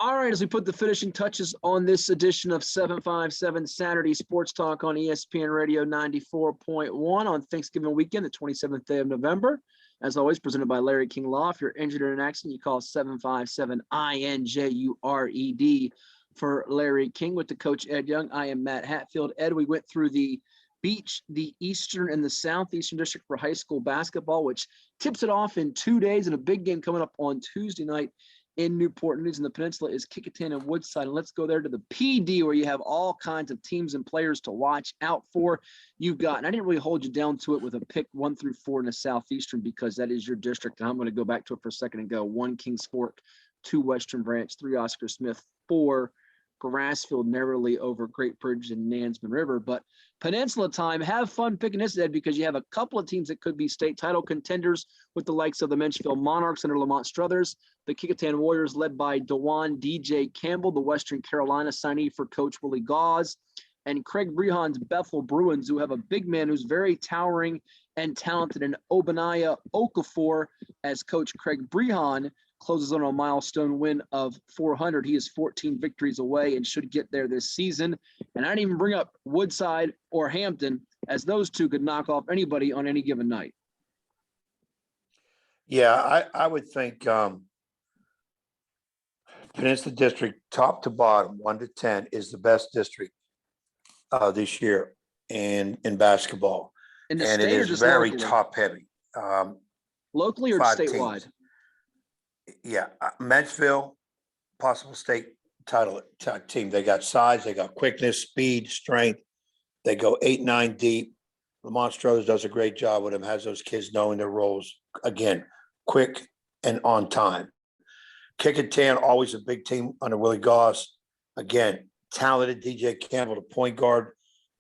All right, as we put the finishing touches on this edition of 757 Saturday Sports Talk on ESPN Radio 94.1 on Thanksgiving weekend, the 27th day of November. As always, presented by Larry King Law. If you're injured in an accident, you call 757-INJURED for Larry King. With the coach, Ed Young, I am Matt Hatfield. Ed, we went through the Beach, the Eastern and the Southeastern District for high school basketball, which tips it off in 2 days, and a big game coming up on Tuesday night in Newport News, and the Peninsula is Kickingham and Woodside. And let's go there to the PD, where you have all kinds of teams and players to watch out for. You've got, and I didn't really hold you down to it with a pick 1 through 4 in the Southeastern because that is your district. And I'm going to go back to it for a second and go 1 Kings Fork, 2 Western Branch, 3 Oscar Smith, 4 Grassfield, narrowly over Great Bridge and Nansman River. But Peninsula time, have fun picking this, Ed, because you have a couple of teams that could be state title contenders with the likes of the Menchville Monarchs under Lamont Struthers, the Kickingham Warriors led by DeJuan DJ Campbell, the Western Carolina signee for Coach Willie Gauze, and Craig Brehan's Bethel Bruins, who have a big man who's very towering and talented in Obaniah Okafor, as Coach Craig Brehan closes on a milestone win of 400. He is 14 victories away and should get there this season. And I didn't even bring up Woodside or Hampton, as those two could knock off anybody on any given night. Yeah, I would think Peninsula District, top to bottom, 1 to 10, is the best district this year in basketball. In the and state it or is just very locally? top heavy. Locally or 5 statewide? teams. Yeah, Menchville, possible state title team. They got size, they got quickness, speed, strength. They go 8-9 deep. Lamont Struthers does a great job with them, has those kids knowing their roles. Again, quick and on time. Kickingham, always a big team under Willie Goss. Again, talented DJ Campbell, the point guard.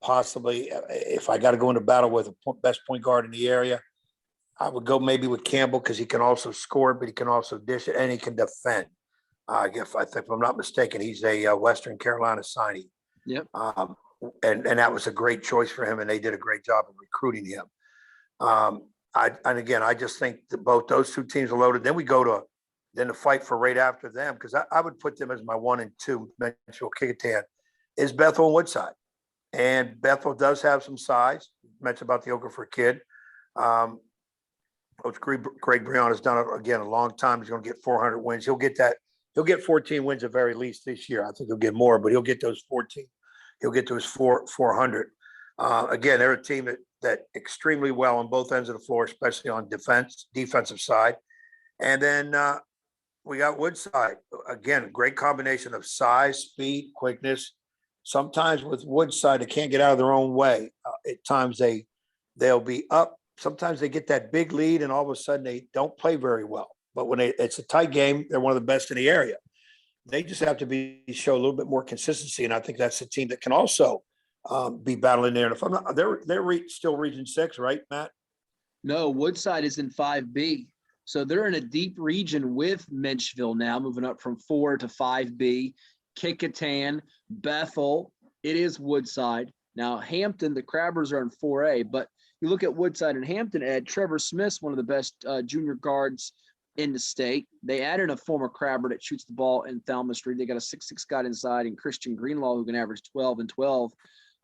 Possibly, if I got to go into battle with the best point guard in the area, I would go maybe with Campbell because he can also score, but he can also dish it and he can defend. If I'm not mistaken, he's a Western Carolina signee. Yep. And that was a great choice for him, and they did a great job of recruiting him. I just think that both those two teams are loaded. Then we go to the fight for right after them, because I would put them as my 1 and 2. Menchville, Kickingham, is Bethel and Woodside. And Bethel does have some size. You mentioned about the Okafor kid. Coach Craig Brehan has done it again a long time. He's going to get 400 wins. He'll get that. He'll get 14 wins at very least this year. I think he'll get more, but he'll get those 14. He'll get to his 400. Again, they're a team that extremely well on both ends of the floor, especially on defensive side. And then we got Woodside. Again, great combination of size, speed, quickness. Sometimes with Woodside, they can't get out of their own way. At times they'll be up. Sometimes they get that big lead and all of a sudden they don't play very well. But when it's a tight game, they're one of the best in the area. They just have to show a little bit more consistency. And I think that's a team that can also be battling there. And if I'm not, they're still Region 6, right, Matt? No, Woodside is in 5B. So they're in a deep region with Menchville now, moving up from 4 to 5B. Kickingham, Bethel, it is Woodside. Now, Hampton, the Crabbers are in 4A, but you look at Woodside and Hampton, Ed, Trevor Smith's one of the best junior guards in the state. They added a former Crabber that shoots the ball in Thelma Street. They got a 6'6" guy inside, and Christian Greenlaw, who can average 12 and 12.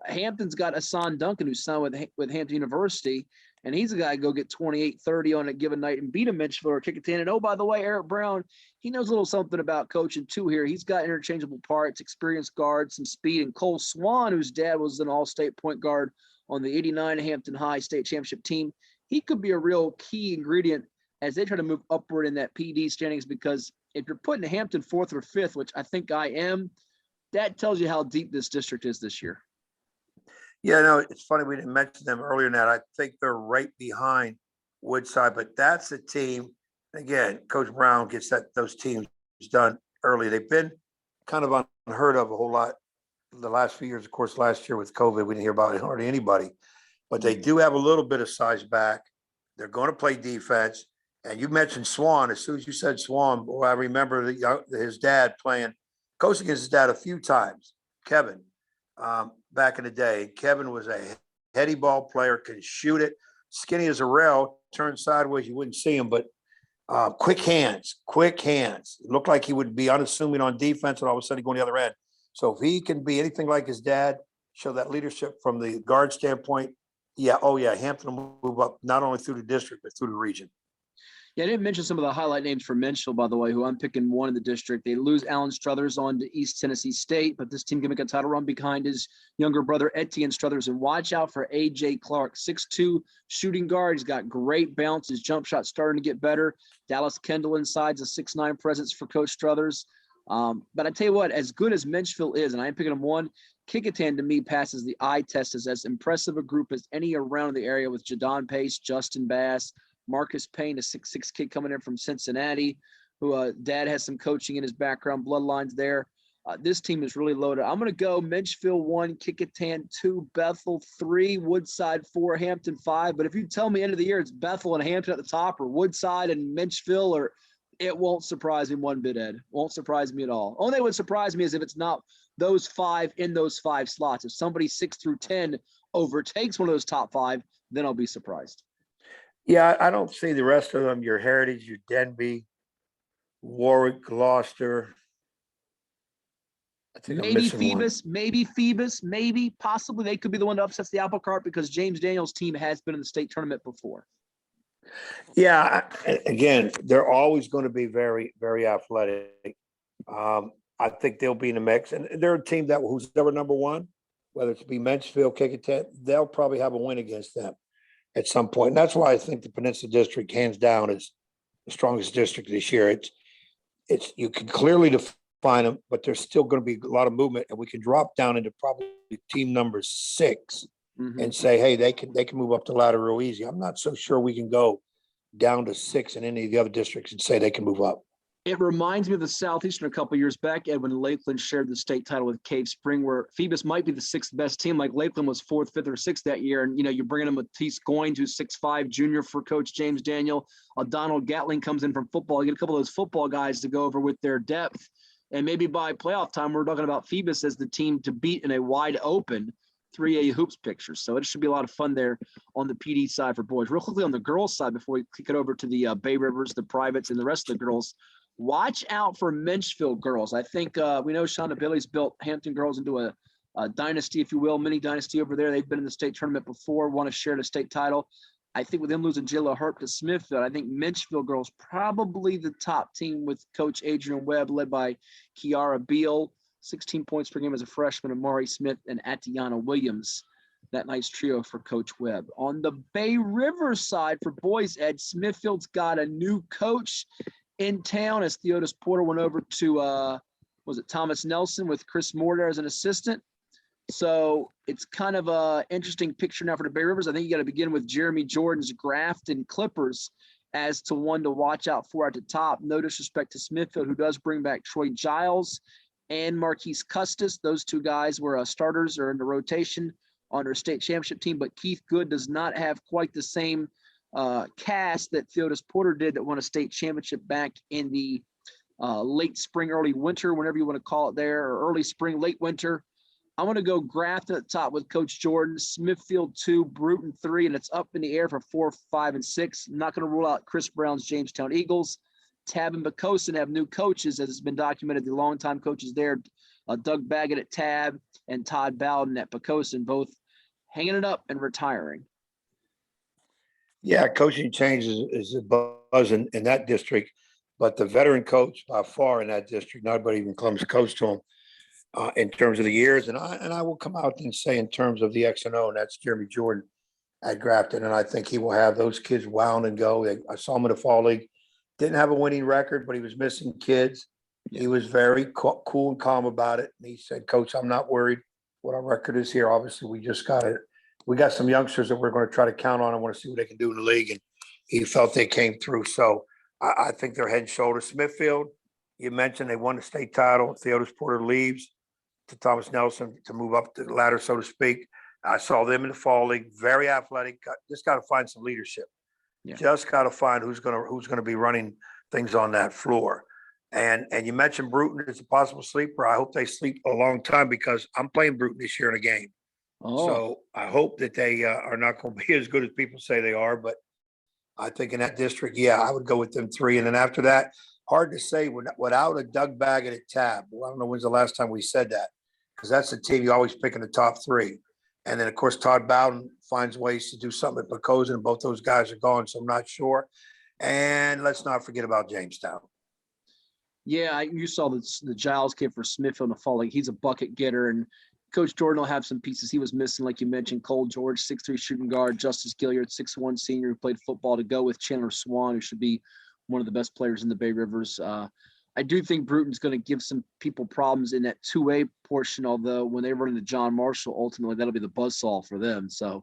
Hampton's got Asan Duncan, who's signed with Hampton University, and he's a guy who go get 28, 30 on a given night and beat a Menchville or Kickingham. And, oh, by the way, Eric Brown, he knows a little something about coaching, too, here. He's got interchangeable parts, experienced guards, some speed. And Cole Swan, whose dad was an all-state point guard on the 89 Hampton High State Championship team, he could be a real key ingredient as they try to move upward in that PD standings, because if you're putting Hampton 4th or 5th, which I think I am, that tells you how deep this district is this year. Yeah, no, it's funny we didn't mention them earlier, Nat. I think they're right behind Woodside, but that's a team. Again, Coach Brown gets those teams done early. They've been kind of unheard of a whole lot the last few years. Of course, last year with COVID, we didn't hear about hardly anybody, but they do have a little bit of size back. They're going to play defense. And you mentioned Swan. As soon as you said Swan, boy, I remember his dad coaching against his dad a few times, Kevin, back in the day. Kevin was a heady ball player, could shoot it, skinny as a rail, turned sideways, you wouldn't see him, but Quick hands, quick hands. It looked like he would be unassuming on defense, and all of a sudden he go on the other end. So if he can be anything like his dad, show that leadership from the guard standpoint, yeah, oh yeah, Hampton will move up not only through the district but through the region. Yeah, I didn't mention some of the highlight names for Menschel, by the way, who I'm picking one in the district. They lose Alan Struthers on to East Tennessee State, but this team can make a title run behind his younger brother, Etienne Struthers. And watch out for A.J. Clark, 6'2", shooting guard. He's got great bounce. His jump shot's starting to get better. Dallas Kendall inside's a 6'9" presence for Coach Struthers. But I tell you what, as good as Menschel is, and I'm picking him one, Kickitan to me passes the eye test as impressive a group as any around the area with Jadon Pace, Justin Bass, Marcus Payne, a 6'6" kid coming in from Cincinnati, who dad has some coaching in his background, bloodlines there. This team is really loaded. I'm going to go Menschville 1, Kickitan 2, Bethel 3, Woodside 4, Hampton 5. But if you tell me end of the year it's Bethel and Hampton at the top, or Woodside and Menschville, or it won't surprise me one bit, Ed. Won't surprise me at all. Only thing that would surprise me is if it's not those five in those five slots. If somebody 6 through 10 overtakes one of those top five, then I'll be surprised. Yeah, I don't see the rest of them. Your Heritage, your Denby, Warwick, Gloucester. I think Maybe Phoebus, maybe, possibly they could be the one that upsets the apple cart because James Daniels' team has been in the state tournament before. Yeah, again, they're always going to be very, very athletic. I think they'll be in the mix, and they're a team that who's ever number one, whether it's be Menschville, Kickitan, they'll probably have a win against them at some point. And that's why I think the Peninsula District, hands down, is the strongest district this year. It's you can clearly define them, but there's still going to be a lot of movement, and we can drop down into probably team number 6 and say, hey, they can move up the ladder real easy. I'm not so sure we can go down to 6 in any of the other districts and say they can move up. It reminds me of the Southeastern a couple of years back, Ed, when Lakeland shared the state title with Cave Spring, where Phoebus might be the 6th best team. Like Lakeland was 4th, 5th, or 6th that year. And, you're bringing them with Teese Goins, who's 6'5", junior for Coach James Daniel. Donald Gatling comes in from football. You get a couple of those football guys to go over with their depth. And maybe by playoff time, we're talking about Phoebus as the team to beat in a wide open 3A hoops picture. So it should be a lot of fun there on the PD side for boys. Real quickly on the girls side, before we kick it over to the Bay Rivers, the privates, and the rest of the girls, watch out for Menschville girls. I think we know Shonda Billy's built Hampton girls into a dynasty, if you will, mini dynasty over there. They've been in the state tournament before, won a share the state title. I think with them losing Jayla Hurt to Smithfield, I think Menschville girls probably the top team with Coach Adrian Webb, led by Kiara Beal, 16 points per game as a freshman, Amari Smith and Atiana Williams. That nice trio for Coach Webb. On the Bay River side for boys, Ed, Smithfield's got a new coach in town as Theodis Porter went over to, Thomas Nelson with Chris Mortar as an assistant. So it's kind of a interesting picture now for the Bay Rivers. I think you got to begin with Jeremy Jordan's Grafton Clippers as to one to watch out for at the top. No disrespect to Smithfield, who does bring back Troy Giles and Marquise Custis. Those two guys were starters or in the rotation on their state championship team, but Keith Good does not have quite the same cast that Theodis Porter did that won a state championship back in the late spring, early winter, whenever you want to call it there, or early spring, late winter. I'm going to go Grafton at the top with Coach Jordan, Smithfield 2, Bruton 3, and it's up in the air for 4, 5, and 6. I'm not going to rule out Chris Brown's Jamestown Eagles. Tab and Poquoson have new coaches, as has been documented. The longtime coaches there, Doug Baggett at Tab and Todd Bowden at Poquoson, both hanging it up and retiring. Yeah, coaching change is a buzz in that district, but the veteran coach by far in that district, nobody even comes close to him in terms of the years. And I will come out and say in terms of the X and O, and that's Jeremy Jordan at Grafton. And I think he will have those kids wound and go. I saw him in the fall league. Didn't have a winning record, but he was missing kids. He was very cool and calm about it. And he said, Coach, I'm not worried what our record is here. Obviously, we got some youngsters that we're going to try to count on. I want to see what they can do in the league. And he felt they came through. So I think they're head and shoulders. Smithfield, you mentioned they won the state title. Theodis Porter leaves to Thomas Nelson to move up the ladder, so to speak. I saw them in the fall league, very athletic. Just got to find some leadership. Yeah. Just got to find who's going to be running things on that floor. And you mentioned Bruton as a possible sleeper. I hope they sleep a long time because I'm playing Bruton this year in a game. Oh. So I hope that they are not going to be as good as people say they are. But I think in that district, yeah, I would go with them three. And then after that, hard to say without a Doug Baggett at tab. Well, I don't know when's the last time we said that, because that's the team you always pick in the top three. And then, of course, Todd Bowden finds ways to do something at Pocosin, and both those guys are gone, so I'm not sure. And let's not forget about Jamestown. Yeah, you saw the Giles kid for Smithfield in the fall. Like, he's a bucket getter, and Coach Jordan will have some pieces he was missing, like you mentioned. Cole George, 6'3" shooting guard. Justice Gilliard, 6'1" senior who played football, to go with Chandler Swan, who should be one of the best players in the Bay Rivers. I do think Bruton's going to give some people problems in that 2A portion, although when they run into John Marshall, ultimately that'll be the buzzsaw for them. So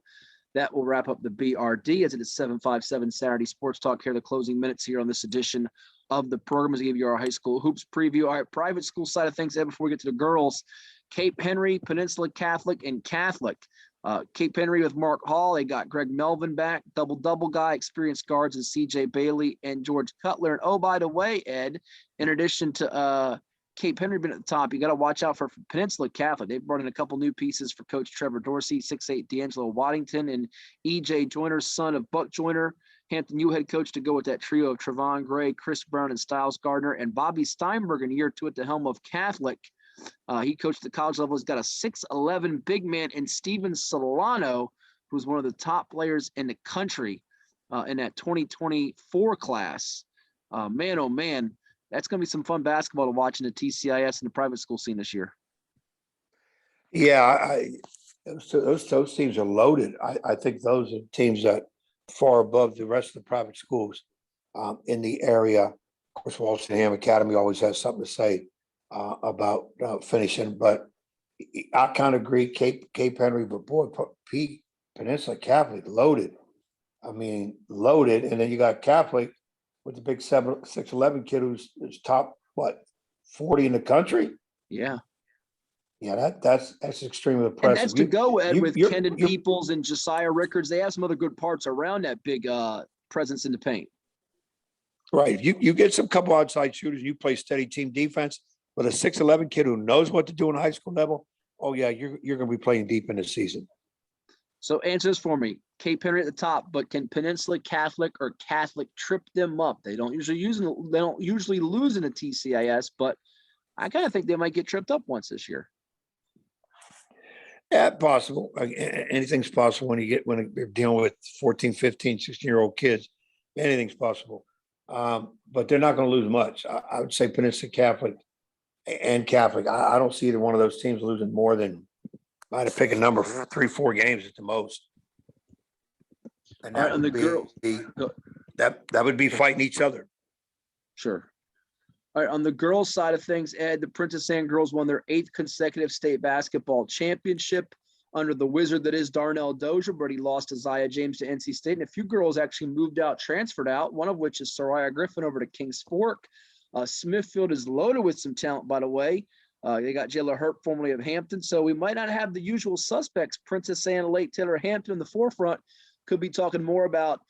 that will wrap up the BRD as it is 7:57 Saturday Sports Talk here, the closing minutes here on this edition of the program as we give you our high school hoops preview. All right, private school side of things, Ed, before we get to the girls, Cape Henry, Peninsula Catholic, and Catholic. Cape Henry with Mark Hall. They got Greg Melvin back, double guy, experienced guards, and CJ Bailey and George Cutler. And oh, by the way, Ed, in addition to Cape Henry being at the top, you got to watch out for Peninsula Catholic. They've brought in a couple new pieces for Coach Trevor Dorsey, 6'8" D'Angelo Waddington, and EJ Joyner, son of Buck Joyner, Hampton U head coach, to go with that trio of Trevon Gray, Chris Brown, and Styles Gardner. And Bobby Steinberg in year 2 at the helm of Catholic. He coached at the college level. He's got a 6'11" big man in Steven Solano, who's one of the top players in the country in that 2024 class. Man, oh man, that's going to be some fun basketball to watch in the TCIS and the private school scene this year. Yeah, those teams are loaded. I think those are teams that far above the rest of the private schools in the area. Of course, Walsingham Academy always has something to say about finishing, but I kind of agree. Cape Henry, but boy, Peninsula Catholic loaded. I mean, loaded, and then you got Catholic with the big 6'11" kid who's top 40 in the country. Yeah, that's extremely impressive. And that's to go, Ed, with Kendon Peoples and Josiah Rickards. They have some other good parts around that big presence in the paint. Right. You get some couple outside shooters, you play steady team defense. But a 6'11" kid who knows what to do in high school level, oh yeah, you're going to be playing deep in the season. So answer this for me: Cape Henry at the top, but can Peninsula Catholic or Catholic trip them up? They don't usually lose in the TCIS, but I kind of think they might get tripped up once this year. Yeah, possible. Anything's possible when you're dealing with 14, 15, 16-year-old kids. Anything's possible. But they're not going to lose much. I would say Peninsula Catholic and Catholic. I don't see either one of those teams losing more than, might have picked a number, 3-4 games at the most. And that would be fighting each other. Sure. All right, on the girls' side of things, Ed, the Princess Anne girls won their 8th consecutive state basketball championship under the wizard that is Darnell Dozier, but he lost to Zaya James to NC State. And a few girls actually moved out, transferred out, one of which is Soraya Griffin over to Kings Fork. Smithfield is loaded with some talent, by the way. They got Jayla Hurt, formerly of Hampton. So we might not have the usual suspects. Princess Anne, Lake Taylor, Hampton in the forefront. Could be talking more about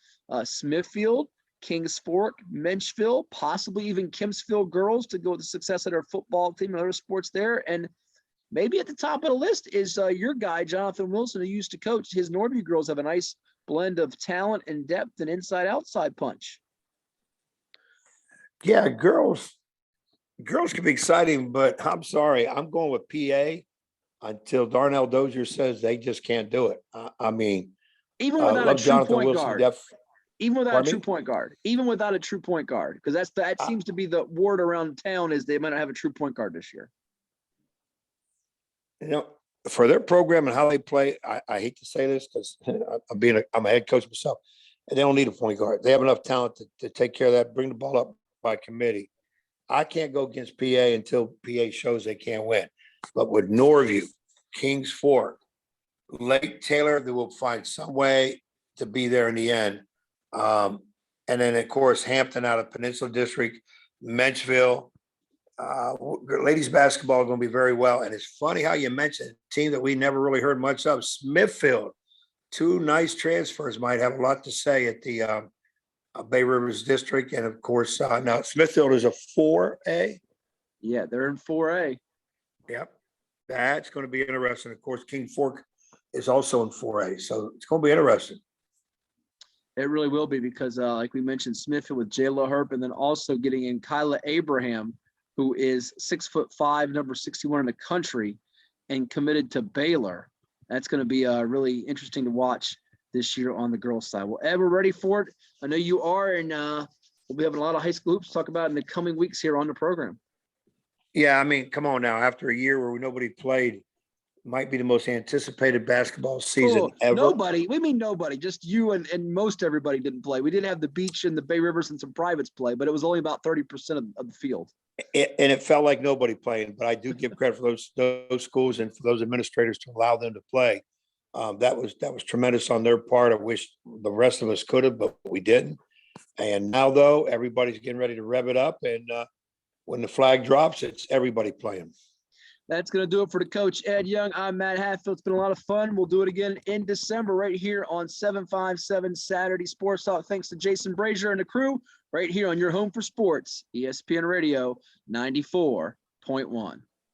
Smithfield, Kings Fork, Menchville, possibly even Kempsville girls to go with the success of their football team and other sports there. And maybe at the top of the list is your guy, Jonathan Wilson, who used to coach. His Northview girls have a nice blend of talent and depth and inside-outside punch. Yeah, girls can be exciting, but I'm sorry, I'm going with PA until Darnell Dozier says they just can't do it. I mean, even without a true Jonathan point Wilson, guard, even without a true point guard, because that seems to be the word around town is they might not have a true point guard this year. You know, for their program and how they play, I hate to say this because I'm a head coach myself, and they don't need a point guard. They have enough talent to take care of that, bring the ball up by committee. I can't go against PA until PA shows they can't win. But with Northview, Kings Fork, Lake Taylor, they will find some way to be there in the end. And then, of course, Hampton out of Peninsula District, Menchville. Ladies basketball are going to be very well. And it's funny how you mentioned a team that we never really heard much of, Smithfield. 2 nice transfers might have a lot to say at the Bay Rivers District. And, of course, now Smithfield is a 4A. Yeah, they're in 4A. Yep. That's going to be interesting. Of course, King Fork is also in 4A. So it's going to be interesting. It really will be because, like we mentioned, Smithfield with Jayla Herb, and then also getting in Kyla Abraham, who is 6'5", number 61 in the country, and committed to Baylor. That's going to be really interesting to watch this year on the girls' side. Well, Ed, we're ready for it. I know you are, and we'll be having a lot of high school hoops to talk about in the coming weeks here on the program. Yeah, I mean, come on now. After a year where nobody played, might be the most anticipated basketball season ever. Nobody. We mean nobody. Just you and most everybody didn't play. We did have the beach and the Bay Rivers and some privates play, but it was only about 30% of the field. And it felt like nobody played, but I do give credit for those schools and for those administrators to allow them to play. That was tremendous on their part. I wish the rest of us could have, but we didn't. And now, though, everybody's getting ready to rev it up. And when the flag drops, it's everybody playing. That's going to do it for the coach, Ed Young. I'm Matt Hatfield. It's been a lot of fun. We'll do it again in December right here on 757 Saturday Sports Talk. Thanks to Jason Brazier and the crew right here on your home for sports, ESPN Radio 94.1.